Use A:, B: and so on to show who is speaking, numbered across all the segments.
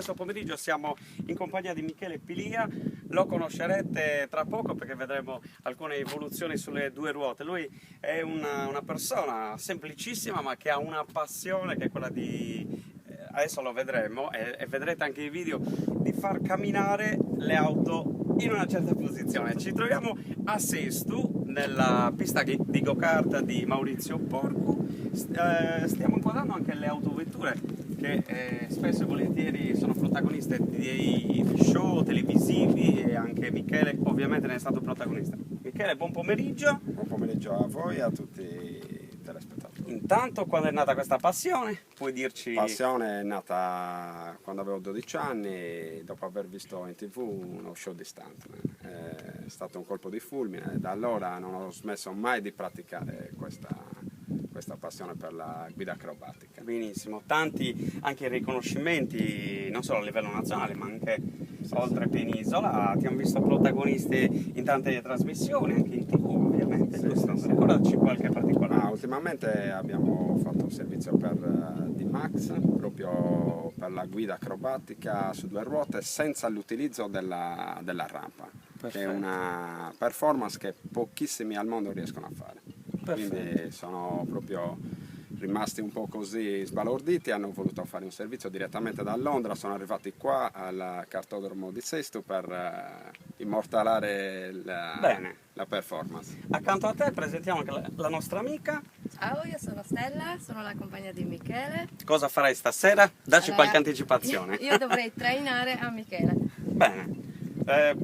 A: questo pomeriggio siamo in compagnia di Michele Pilia. Lo conoscerete tra poco perché vedremo alcune evoluzioni sulle due ruote. Lui è una persona semplicissima ma che ha una passione che è quella di, adesso lo vedremo e vedrete anche i video, di far camminare le auto in una certa posizione. Ci troviamo a Sesto, nella pista di go-kart di Maurizio Porcu. Stiamo inquadrando anche le autovetture che spesso e volentieri sono protagoniste di show televisivi, e anche Michele ovviamente ne è stato protagonista. Michele, buon pomeriggio.
B: Buon pomeriggio a voi e a tutti i telespettatori.
A: Intanto, quando è nata questa passione? Puoi dirci?
B: La passione è nata quando avevo 12 anni, dopo aver visto in TV uno show di stuntman. È stato un colpo di fulmine e da allora non ho smesso mai di praticare questa passione per la guida acrobatica.
A: Benissimo, tanti anche riconoscimenti non solo a livello nazionale ma anche oltre penisola. Ti hanno visto protagonisti in tante trasmissioni, anche in TV ovviamente. Ricordaci qualche particolare.
B: Ultimamente abbiamo fatto un servizio per D-Max proprio per la guida acrobatica su due ruote senza l'utilizzo della rampa. Perfetto. Che è una performance che pochissimi al mondo riescono a fare.
A: Perfetto.
B: Quindi sono proprio rimasti un po' così sbalorditi, hanno voluto fare un servizio direttamente da Londra, sono arrivati qua al cartodromo di Sesto per immortalare la performance.
A: Accanto a te presentiamo anche la nostra amica.
C: Ciao, io sono Stella, sono la compagna di Michele.
A: Cosa farai stasera? Dacci
C: Allora,
A: qualche anticipazione.
C: Io dovrei trainare a Michele.
A: Bene.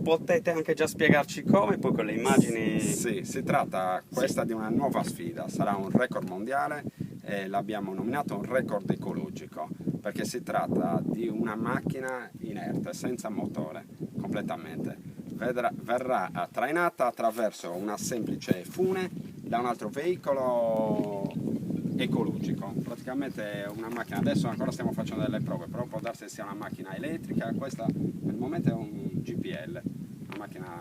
A: Potete anche già spiegarci come, poi con le immagini.
B: Sì, si tratta questa di una nuova sfida, sarà un record mondiale e l'abbiamo nominato un record ecologico perché si tratta di una macchina inerte, senza motore, completamente. Verrà trainata attraverso una semplice fune da un altro veicolo ecologico, praticamente è una macchina, adesso ancora stiamo facendo delle prove, però può darsi che sia una macchina elettrica, questa per il momento è un GPL, una macchina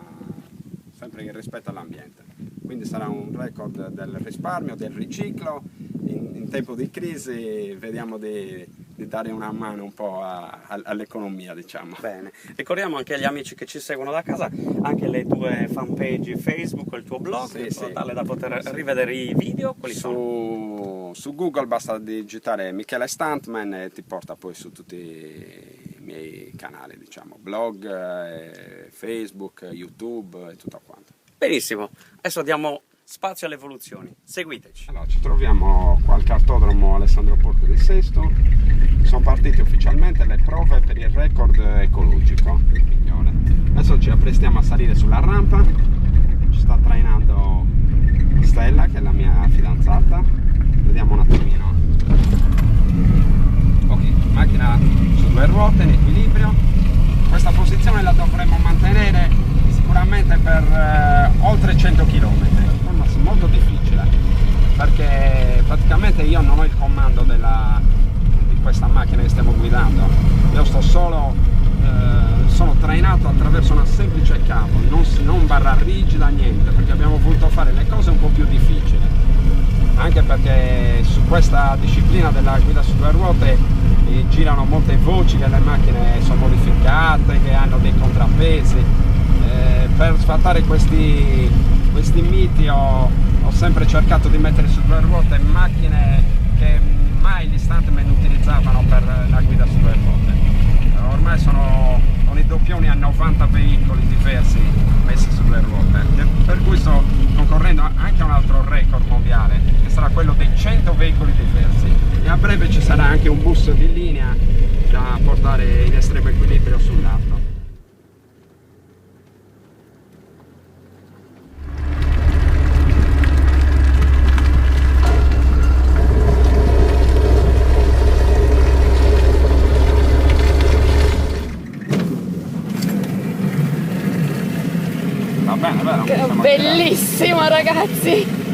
B: sempre in rispetto all'ambiente, quindi sarà un record del risparmio, del riciclo, in tempo di crisi vediamo di dare una mano un po' all'economia, diciamo.
A: Bene, ricordiamo anche agli amici che ci seguono da casa anche le tue fanpage Facebook, il tuo blog, in modo tale da poter rivedere i video. Quali sono?
B: Su Google basta digitare Michele Stuntman e ti porta poi su tutti i miei canali, diciamo, blog, Facebook, YouTube e tutto quanto.
A: Benissimo, adesso diamo spazio alle evoluzioni, seguiteci.
B: Allora, ci troviamo qua al cartodromo Alessandro Porcu di Sesto. Sono partite ufficialmente le prove per il record ecologico migliore. Adesso ci apprestiamo a salire sulla rampa, ci sta trainando Stella che è la mia fidanzata, vediamo un attimino. Ok, macchina su due ruote in equilibrio, questa posizione la dovremo mantenere sicuramente per oltre 100 km, molto difficile perché praticamente io non ho il comando di questa macchina che stiamo guidando, io sto solo sono trainato attraverso una semplice cavo, non barra rigida, niente, perché abbiamo voluto fare le cose un po' più difficili, anche perché su questa disciplina della guida su due ruote girano molte voci che le macchine sono modificate, che hanno dei contrappesi. Per sfatare questi miti ho sempre cercato di mettere su due ruote macchine che mai gli stuntman utilizzavano per la guida su due ruote. Ormai con i doppioni a 90 veicoli diversi messi su due ruote, per cui sto concorrendo anche a un altro record mondiale che sarà quello dei 100 veicoli diversi, e a breve ci sarà anche un bus di linea da portare in estremo equilibrio sull'alto.
C: Bellissimo, ragazzi!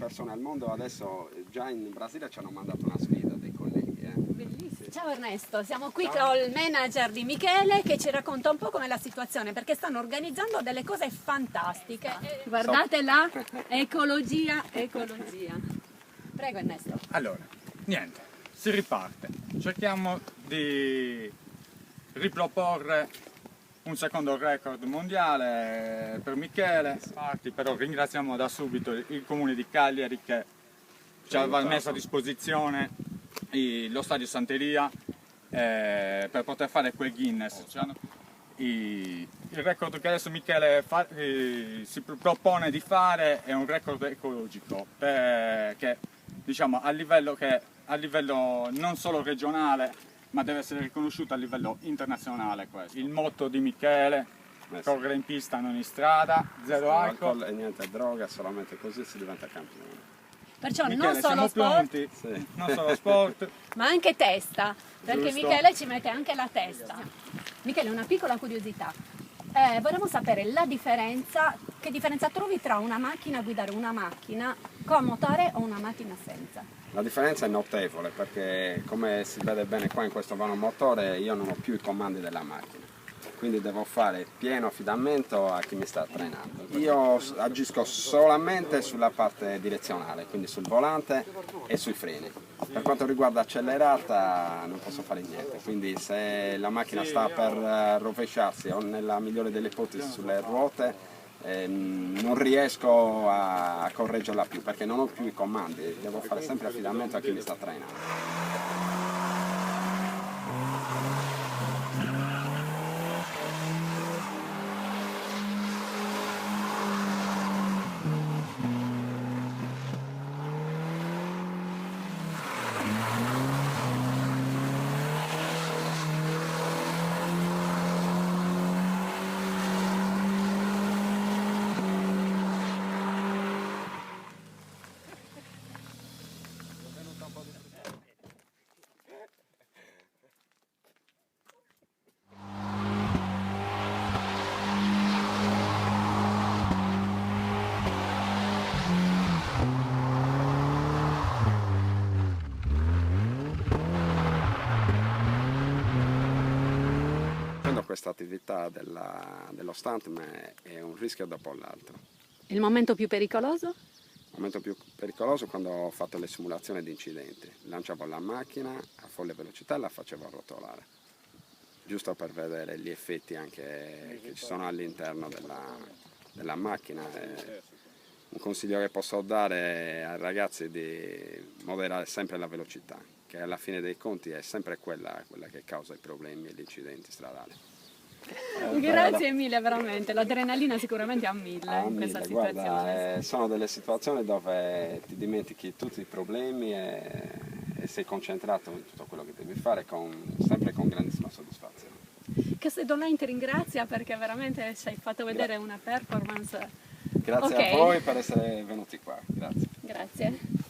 B: persone al mondo adesso, già in Brasile ci hanno mandato una sfida dei colleghi.
D: Bellissimo. Ciao Ernesto, siamo qui con il manager di Michele che ci racconta un po' com'è la situazione, perché stanno organizzando delle cose fantastiche. Guardate là, ecologia. Prego Ernesto.
E: Allora, niente, si riparte. Cerchiamo di riproporre un secondo record mondiale per Michele. Però ringraziamo da subito il comune di Cagliari che ci aveva messo a disposizione lo stadio Santeria per poter fare quel Guinness. Il record che adesso Michele si propone di fare è un record ecologico, che diciamo a livello non solo regionale, ma deve essere riconosciuto a livello internazionale questo. Il motto di Michele: correre in pista, non in strada, zero alcol
B: e niente droga, solamente così si diventa campione.
D: Perciò
E: Michele,
D: non solo
E: siamo
D: sport,
E: pronti?
B: Sì.
E: Non solo sport.
D: ma anche testa, perché
E: Giusto.
D: Michele ci mette anche la testa. Michele, una piccola curiosità. Vorremmo sapere la differenza, che differenza trovi tra una macchina, guidare una macchina con motore o una macchina senza?
B: La differenza è notevole perché, come si vede bene qua in questo vano motore, io non ho più i comandi della macchina, quindi devo fare pieno affidamento a chi mi sta trainando. Io agisco solamente sulla parte direzionale, quindi sul volante e sui freni. Per quanto riguarda accelerata non posso fare niente, quindi se la macchina sta per rovesciarsi o nella migliore delle ipotesi sulle ruote, non riesco a correggerla più perché non ho più i comandi, devo fare sempre affidamento a chi mi sta trainando. Questa attività dello stuntman è un rischio dopo l'altro.
D: Il momento più pericoloso?
B: Il momento più pericoloso è quando ho fatto le simulazioni di incidenti. Lanciavo la macchina a folle velocità e la facevo rotolare, giusto per vedere gli effetti anche che ci sono all'interno della macchina. Un consiglio che posso dare ai ragazzi è di moderare sempre la velocità, che alla fine dei conti è sempre quella che causa i problemi e gli incidenti stradali.
D: Grazie mille, veramente, l'adrenalina sicuramente a mille in questa situazione.
B: Guarda, sono delle situazioni dove ti dimentichi tutti i problemi e sei concentrato in tutto quello che devi fare, sempre con grandissima soddisfazione.
D: Castellolani ti ringrazia perché veramente ci hai fatto vedere una performance.
B: Grazie a voi per essere venuti qua, grazie.
D: Grazie.